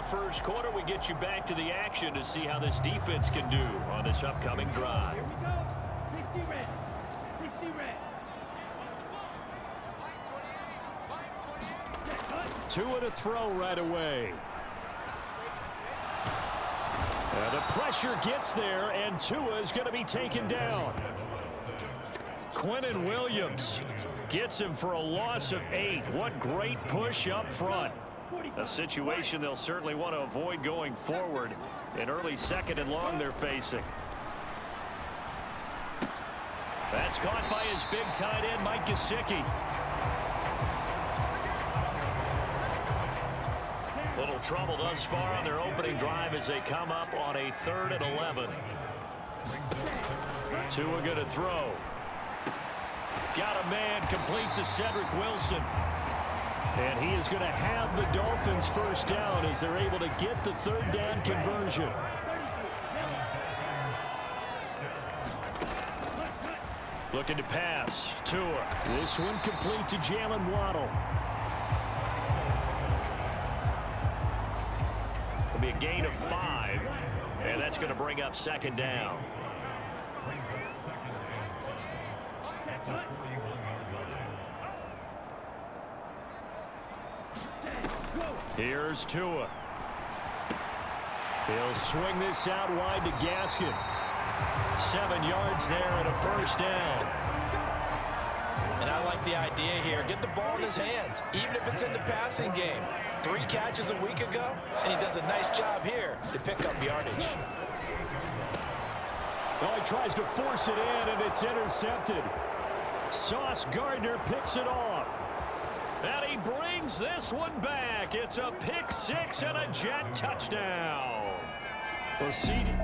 first quarter. We get you back to the action to see how this defense can do on this upcoming drive. Tua to throw right away. The pressure gets there, and Tua is going to be taken down. Quinnen Williams gets him for a loss of 8. What great push up front. A situation they'll certainly want to avoid going forward. An early second and long they're facing. That's caught by his big tight end, Mike Gesicki. Little trouble thus far on their opening drive as they come up on a 3rd and 11. Tua going to throw. Got a man complete to Cedric Wilson. And he is going to have the Dolphins first down as they're able to get the 3rd down conversion. Looking to pass. Tua. This one complete to Jalen Waddle. It'll be a gain of 5. And that's going to bring up 2nd down. Here's Tua. He'll swing this out wide to Gaskin. 7 yards there and a first down. And I like the idea here. Get the ball in his hands, even if it's in the passing game. 3 catches a week ago, and he does a nice job here to pick up yardage. Oh, he tries to force it in, and it's intercepted. Sauce Gardner picks it off. And he brings this one back. It's a pick 6 and a Jet touchdown. Proceeding.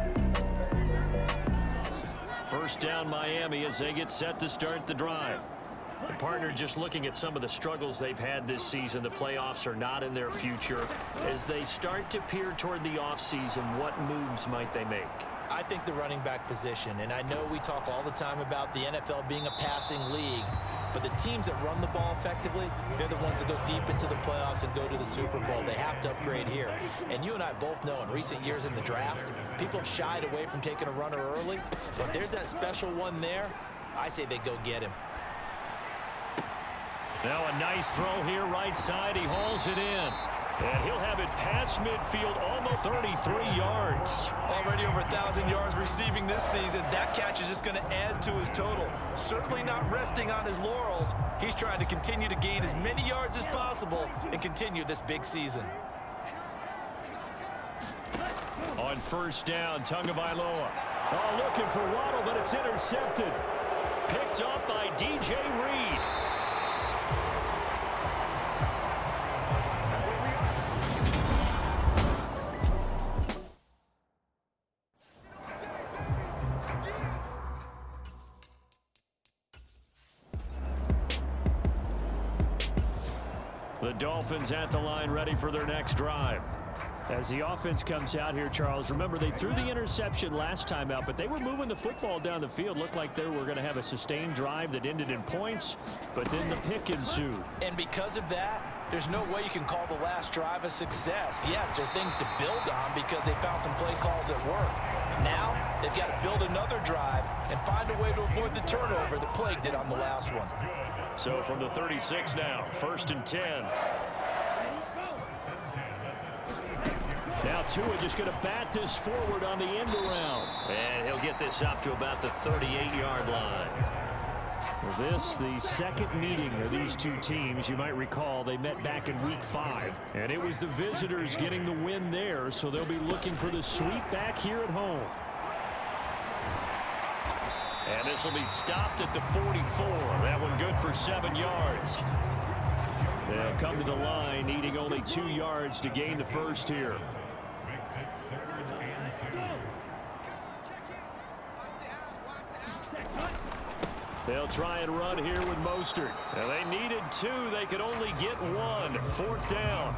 First down Miami as they get set to start the drive. The partner just looking at some of the struggles they've had this season. The playoffs are not in their future. As they start to peer toward the offseason, what moves might they make? I think the running back position, and I know we talk all the time about the NFL being a passing league, but the teams that run the ball effectively, they're the ones that go deep into the playoffs and go to the Super Bowl. They have to upgrade here. And you and I both know in recent years in the draft, people have shied away from taking a runner early, but there's that special one there. I say they go get him. Now a nice throw here right side. He hauls it in. And he'll have it past midfield, almost 33 yards. Already over 1,000 yards receiving this season. That catch is just going to add to his total. Certainly not resting on his laurels. He's trying to continue to gain as many yards as possible and continue this big season. On first down, Tagovailoa. Oh, looking for Waddle, but it's intercepted. Picked up by DJ Reed. The Dolphins at the line ready for their next drive. As the offense comes out here, Charles, remember they threw the interception last time out, but they were moving the football down the field. Looked like they were going to have a sustained drive that ended in points, but then the pick ensued. And because of that, there's no way you can call the last drive a success. Yes, there are things to build on because they found some play calls that work. Now, they've got to build another drive and find a way to avoid the turnover that plagued it on the last one. So from the 36 now, 1st and 10. Now Tua just going to bat this forward on the end around. And he'll get this up to about the 38-yard line. Well, this, the second meeting of these two teams. You might recall they met back in week 5. And it was the visitors getting the win there, so they'll be looking for the sweep back here at home. And this will be stopped at the 44. That one good for 7 yards. They'll come to the line, needing only 2 yards to gain the first here. They'll try and run here with Mostert. Now they needed 2. They could only get 1. 4th down.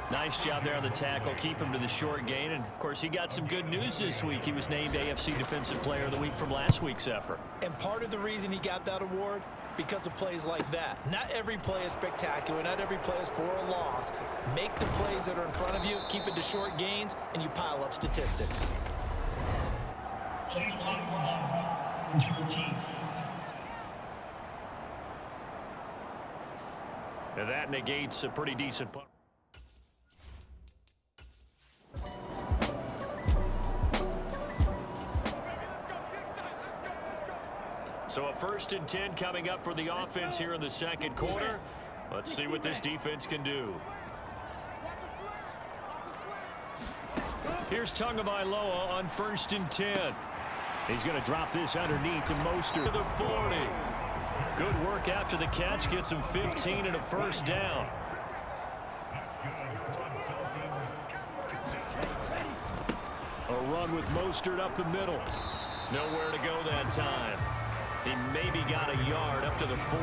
Nice job there on the tackle. Keep him to the short gain. And, of course, he got some good news this week. He was named AFC Defensive Player of the Week from last week's effort. And part of the reason he got that award, because of plays like that. Not every play is spectacular. Not every play is for a loss. Make the plays that are in front of you, keep it to short gains, and you pile up statistics. And that negates a pretty decent punt. So a 1st and 10 coming up for the offense here in the second quarter. Let's see what this defense can do. Here's Tagovailoa on 1st and 10. He's going to drop this underneath to Mostert to the 40. Good work after the catch. Gets him 15 and a 1st down. A run with Mostert up the middle. Nowhere to go that time. He maybe got a yard up to the 40.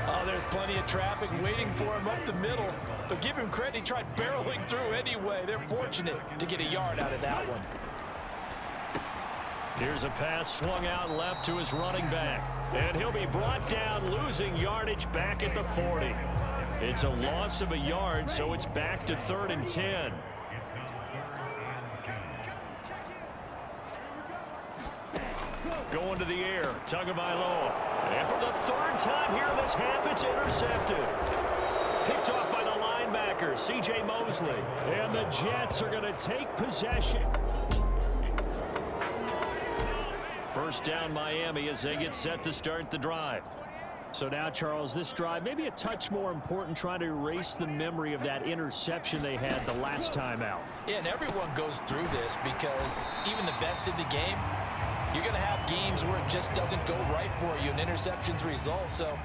Oh, there's plenty of traffic waiting for him up the middle. But give him credit, he tried barreling through anyway. They're fortunate to get a yard out of that one. Here's a pass swung out left to his running back. And he'll be brought down, losing yardage back at the 40. It's a loss of a yard, so it's back to 3rd and 10. Going to the air, Tagovailoa. And for the 3rd time here in this half, it's intercepted. Picked off by the linebacker, C.J. Mosley. And the Jets are going to take possession. 1st down Miami as they get set to start the drive. So now, Charles, this drive maybe a touch more important, trying to erase the memory of that interception they had the last time out. Yeah, and everyone goes through this because even the best in the game, you're going to have games where it just doesn't go right for you and interceptions result. So,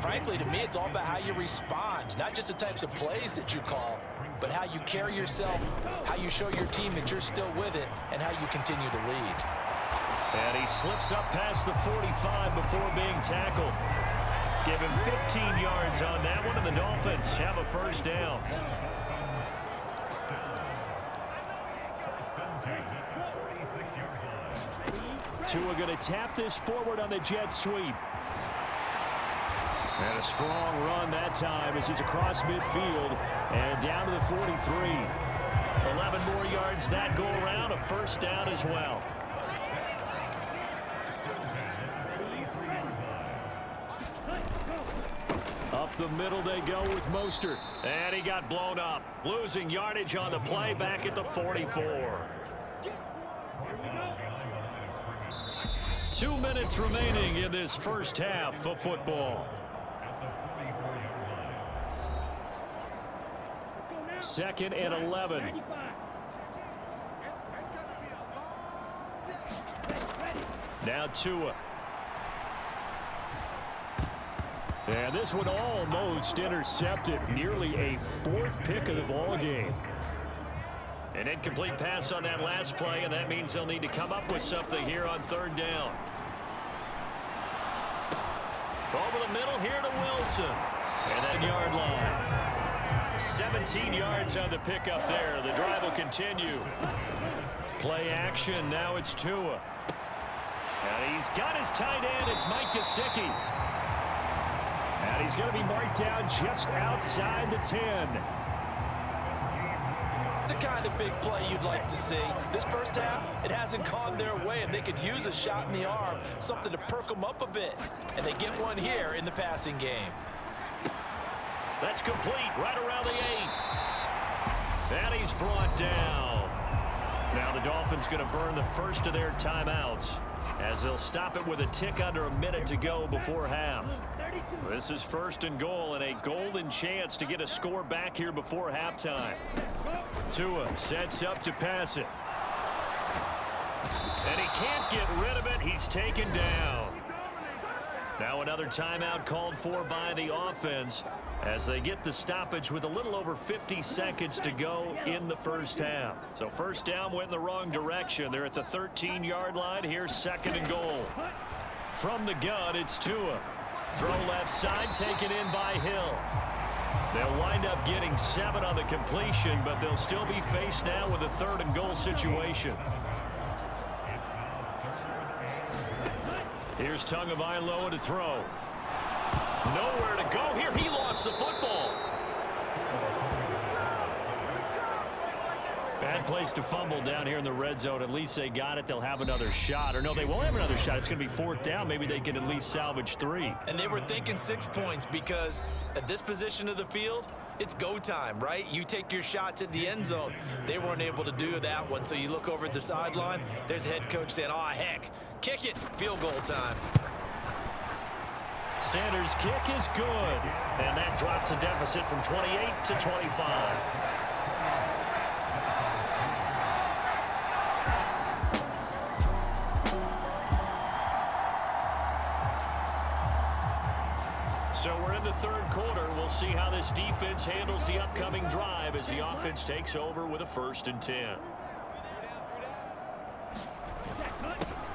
frankly, to me, it's all about how you respond, not just the types of plays that you call, but how you carry yourself, how you show your team that you're still with it, and how you continue to lead. And he slips up past the 45 before being tackled. Give him 15 yards on that one, and the Dolphins have a 1st down. Tua going to tap this forward on the jet sweep. And a strong run that time as he's across midfield and down to the 43. 11 more yards that go around, a 1st down as well. Up the middle they go with Mostert. And he got blown up. Losing yardage on the play back at the 44. 2 minutes remaining in this 1st half of football. 2nd and 11. Now Tua. And this one almost intercepted. Nearly a 4th pick of the ball game. An incomplete pass on that last play, and that means they'll need to come up with something here on 3rd down. Over the middle here to Wilson. And that yard line. 17 yards on the pickup there. The drive will continue. Play action. Now it's Tua. And he's got his tight end. It's Mike Gesicki. And he's going to be marked down just outside the 10. The kind of big play you'd like to see. This 1st half, it hasn't gone their way, and they could use a shot in the arm, something to perk them up a bit. And they get one here in the passing game. That's complete right around the 8. And he's brought down. Now the Dolphins going to burn the 1st of their timeouts as they'll stop it with a tick under a minute to go before half. This is 1st and goal and a golden chance to get a score back here before halftime. Tua sets up to pass it. And he can't get rid of it. He's taken down. Now another timeout called for by the offense as they get the stoppage with a little over 50 seconds to go in the 1st half. So 1st down went in the wrong direction. They're at the 13-yard line. Here's 2nd and goal. From the gun, it's Tua. Throw left side, taken in by Hill. They'll wind up getting 7 on the completion, but they'll still be faced now with a 3rd and goal situation. Here's Tagovailoa to throw. Nowhere to go here. He lost the football. Bad place to fumble down here in the red zone. At least they got it. They'll have another shot. Or no, they won't have another shot. It's going to be fourth down. Maybe they can at least salvage 3. And they were thinking 6 points because at this position of the field, it's go time, right? You take your shots at the end zone. They weren't able to do that one. So you look over at the sideline. There's the head coach saying, oh, heck, kick it. Field goal time. Sanders' kick is good. And that drops a deficit from 28 to 25. So we're in the third quarter. We'll see how this defense handles the upcoming drive as the offense takes over with a 1st and 10.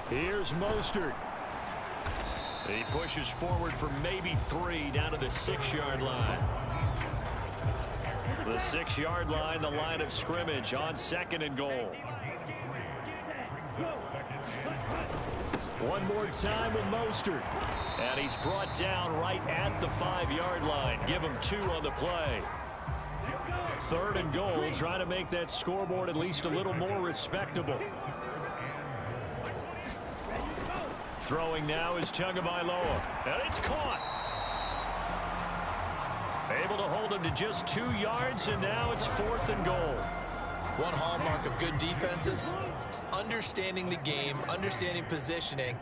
Here's Mostert. He pushes forward for maybe 3 down to the 6-yard line. The 6-yard line, the line of scrimmage on 2nd and goal. One more time with Mostert. And he's brought down right at the 5-yard line. Give him 2 on the play. 3rd and goal, trying to make that scoreboard at least a little more respectable. Throwing now is Tagovailoa. And it's caught. Able to hold him to just 2 yards, and now it's 4th and goal. One hallmark of good defenses is understanding the game, understanding positioning,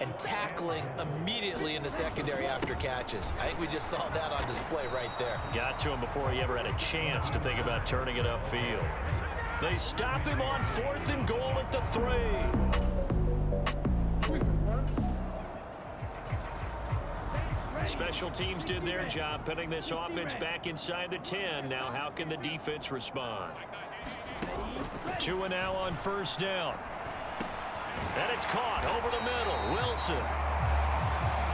and tackling immediately in the secondary after catches. I think we just saw that on display right there. Got to him before he ever had a chance to think about turning it upfield. They stop him on 4th and goal at the 3. Special teams did their job putting this offense back inside the 10. Now how can the defense respond? 2 now on 1st down. And it's caught over the middle. Wilson.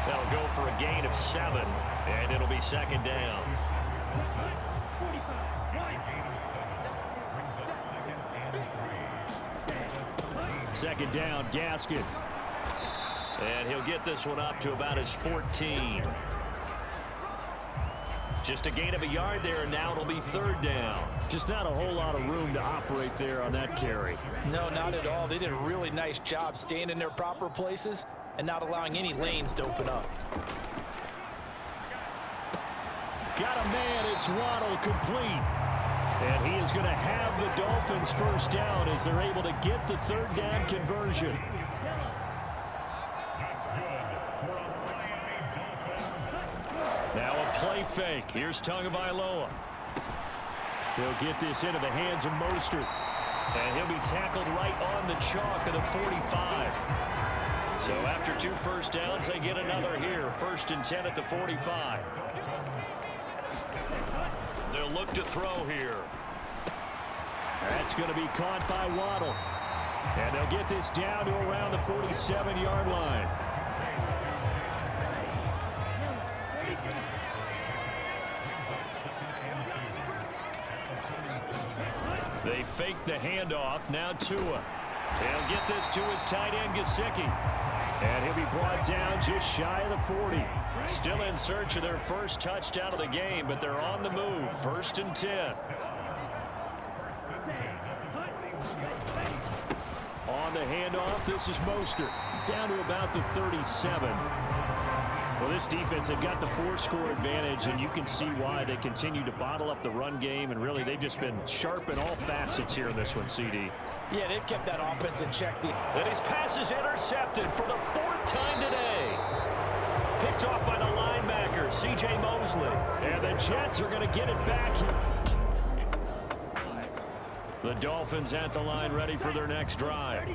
That'll go for a gain of 7. And it'll be 2nd down. Second down, Gaskin. And he'll get this one up to about his 14. Just a gain of a yard there, and now it'll be 3rd down. Just not a whole lot of room to operate there on that carry. No, not at all. They did a really nice job staying in their proper places and not allowing any lanes to open up. Got a man, it's Waddle, complete. And he is going to have the Dolphins 1st down as they're able to get the 3rd down conversion. Now a play fake. Here's Tagovailoa. He'll get this into the hands of Mostert. And he'll be tackled right on the chalk of the 45. So after 2 first downs, they get another here. 1st and 10 at the 45. They'll look to throw here. That's going to be caught by Waddle. And they'll get this down to around the 47-yard line. They fake the handoff. Now Tua. He'll get this to his tight end, Gesicki. And he'll be brought down just shy of the 40. Still in search of their first touchdown of the game, but they're on the move. 1st and 10. On the handoff, this is Mostert. Down to about the 37. Well, this defense, they've got the 4-score advantage, and you can see why they continue to bottle up the run game, and really they've just been sharp in all facets here in this one, CD. Yeah, they've kept that offense in check. And his pass is intercepted for the 4th time today. Picked off by the linebacker, C.J. Mosley. And the Jets are going to get it back. The Dolphins at the line ready for their next drive.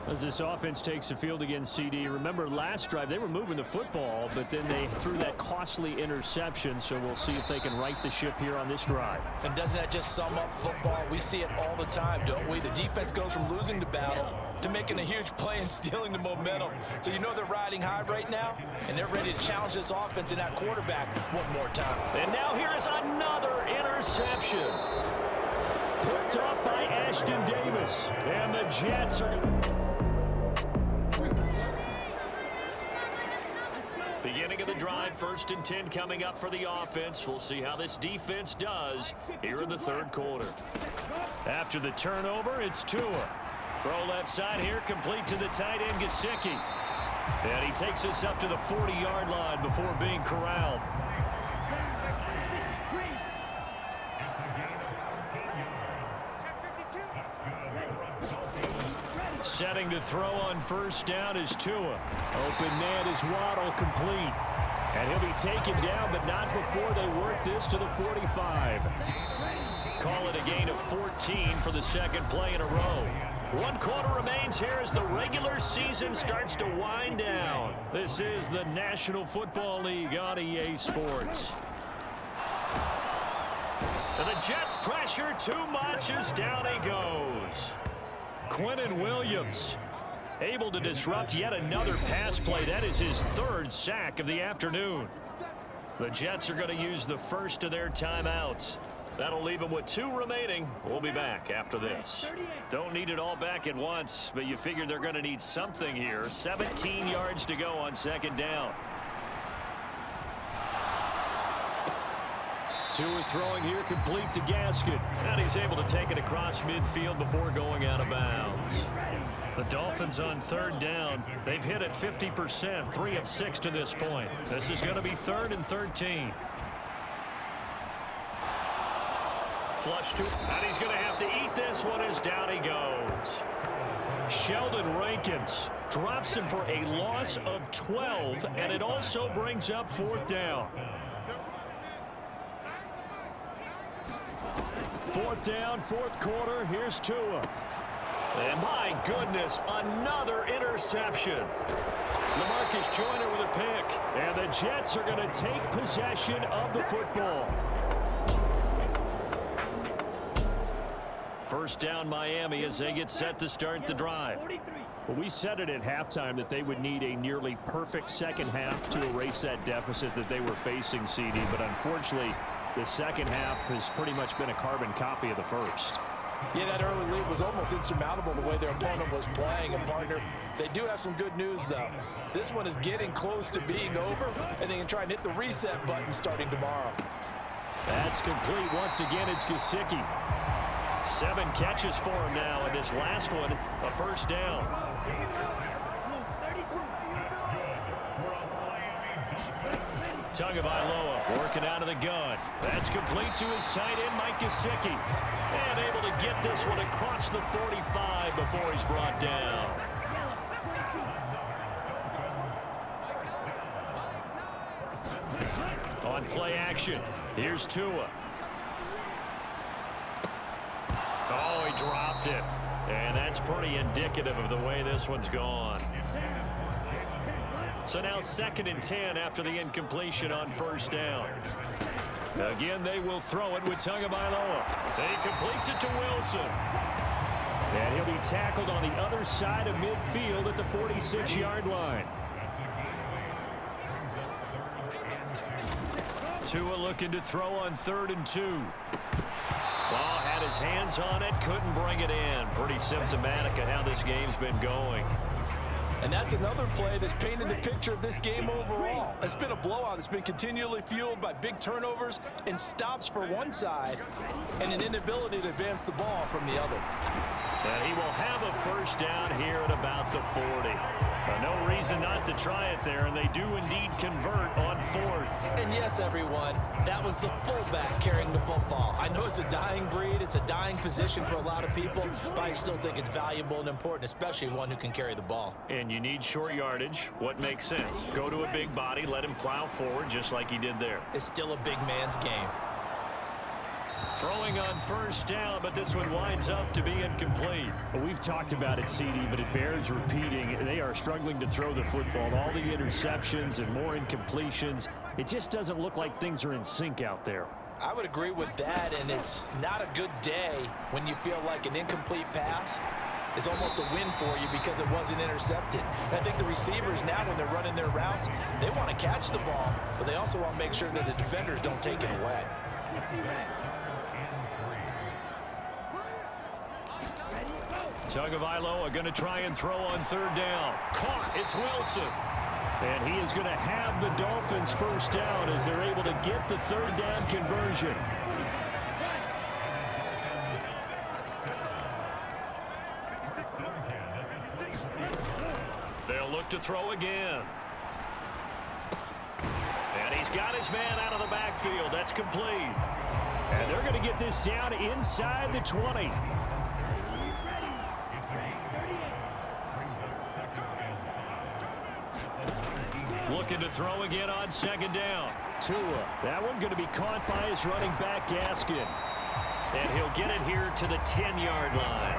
As this offense takes the field against CD, remember last drive they were moving the football, but then they threw that costly interception, so we'll see if they can right the ship here on this drive. And doesn't that just sum up football? We see it all the time, don't we? The defense goes from losing the battle to making a huge play and stealing the momentum. So you know they're riding high right now, and they're ready to challenge this offense and that quarterback one more time. And now here is another interception. Picked up by Ashton Davis. And the Jets are... Beginning of the drive, 1st and 10 coming up for the offense. We'll see how this defense does here in the 3rd quarter. After the turnover, it's Tua. Throw left side here, complete to the tight end, Gesicki. And he takes us up to the 40-yard line before being corralled. Setting to throw on 1st down is Tua. Open man is Waddle, complete. And he'll be taken down, but not before they work this to the 45. Call it a gain of 14 for the 2nd play in a row. 1 quarter remains here as the regular season starts to wind down. This is the National Football League on EA Sports. And the Jets pressure too much as down he goes. Quinnen Williams able to disrupt yet another pass play. That is his 3rd sack of the afternoon. The Jets are going to use the first of their timeouts. That'll leave them with 2 remaining. We'll be back after this. Don't need it all back at once, but you figure they're going to need something here. 17 yards to go on 2nd down. Tua throwing here, complete to Gaskin. And he's able to take it across midfield before going out of bounds. The Dolphins on 3rd down. They've hit it 50%, 3 of 6 to this point. This is going to be 3rd and 13. Flush to, and he's going to have to eat this one as down he goes. Sheldon Rankins drops him for a loss of 12, and it also brings up 4th down. 4th down, 4th quarter. Here's Tua. And my goodness, another interception. LaMarcus Joyner with a pick. And the Jets are going to take possession of the football. 1st down Miami as they get set to start the drive. Well, we said it at halftime that they would need a nearly perfect 2nd half to erase that deficit that they were facing, CD. But unfortunately, the 2nd half has pretty much been a carbon copy of the 1st. Yeah, that early lead was almost insurmountable the way their opponent was playing. And, partner, they do have some good news, though. This one is getting close to being over, and they can try and hit the reset button starting tomorrow. That's complete. Once again, it's Gesicki. 7 catches for him now, and this last one, a 1st down. Tagovailoa working out of the gun. That's complete to his tight end, Mike Gesicki. And able to get this one across the 45 before he's brought down. On play action, here's Tua. Oh, he dropped it. And that's pretty indicative of the way this one's gone. So now 2nd and 10 after the incompletion on 1st down. Again, they will throw it with Tagovailoa. He completes it to Wilson. And he'll be tackled on the other side of midfield at the 46-yard line. Tua looking to throw on 3rd and 2. Ball had his hands on it, couldn't bring it in. Pretty symptomatic of how this game's been going. And that's another play that's painted the picture of this game overall. It's been a blowout. It's been continually fueled by big turnovers and stops for one side and an inability to advance the ball from the other. And he will have a 1st down here at about the 40. No reason not to try it there, and they do indeed convert on 4th. And yes, everyone, that was the fullback carrying the football. I know it's a dying breed, it's a dying position for a lot of people, but I still think it's valuable and important, especially one who can carry the ball. And you need short yardage. What makes sense? Go to a big body, let him plow forward just like he did there. It's still a big man's game. Throwing on 1st down, but this one winds up to be incomplete. Well, we've talked about it, CD, but it bears repeating. They are struggling to throw the football. All the interceptions and more incompletions. It just doesn't look like things are in sync out there. I would agree with that, and it's not a good day when you feel like an incomplete pass is almost a win for you because it wasn't intercepted. And I think the receivers now, when they're running their routes, they want to catch the ball, but they also want to make sure that the defenders don't take it away. Tagovailoa going to try and throw on 3rd down. Caught. It's Wilson. And he is going to have the Dolphins first down as they're able to get the third down conversion. They'll look to throw again. And he's got his man out of the backfield. That's complete. And they're going to get this down inside the 20. Looking to throw again on second down. Tua. That one going to be caught by his running back, Gaskin. And he'll get it here to the 10-yard line.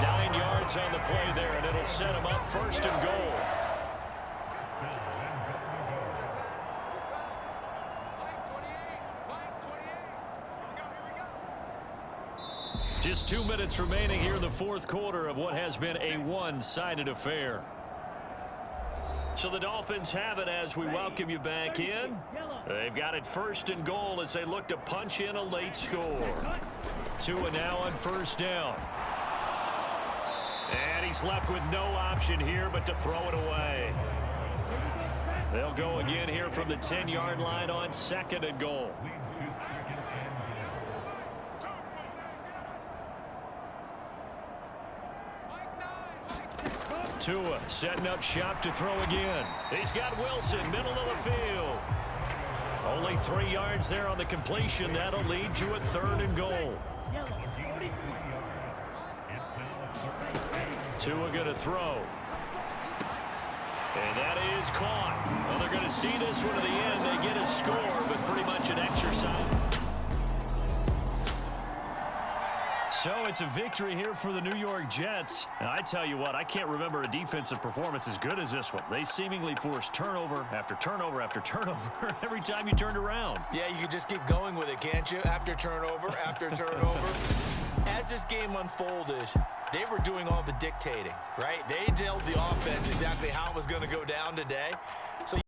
9 yards on the play there, and it'll set him up first and goal. Just 2 minutes remaining here in the fourth quarter of what has been a one-sided affair. So the Dolphins have it as we welcome you back in. They've got it first and goal as they look to punch in a late score. Tua now on first down. And he's left with no option here but to throw it away. They'll go again here from the 10-yard line on second and goal. Tua setting up shop to throw again. He's got Wilson, middle of the field. Only 3 yards there on the completion. That'll lead to a third and goal. Tua going to throw. And that is caught. Well, they're going to see this one to the end. They get a score, but pretty much an exercise. So it's a victory here for the New York Jets. And I tell you what, I can't remember a defensive performance as good as this one. They seemingly forced turnover after turnover after turnover every time you turned around. Yeah, you can just keep going with it, can't you? After turnover, after turnover. As this game unfolded, they were doing all the dictating, right? They told the offense exactly how it was going to go down today. So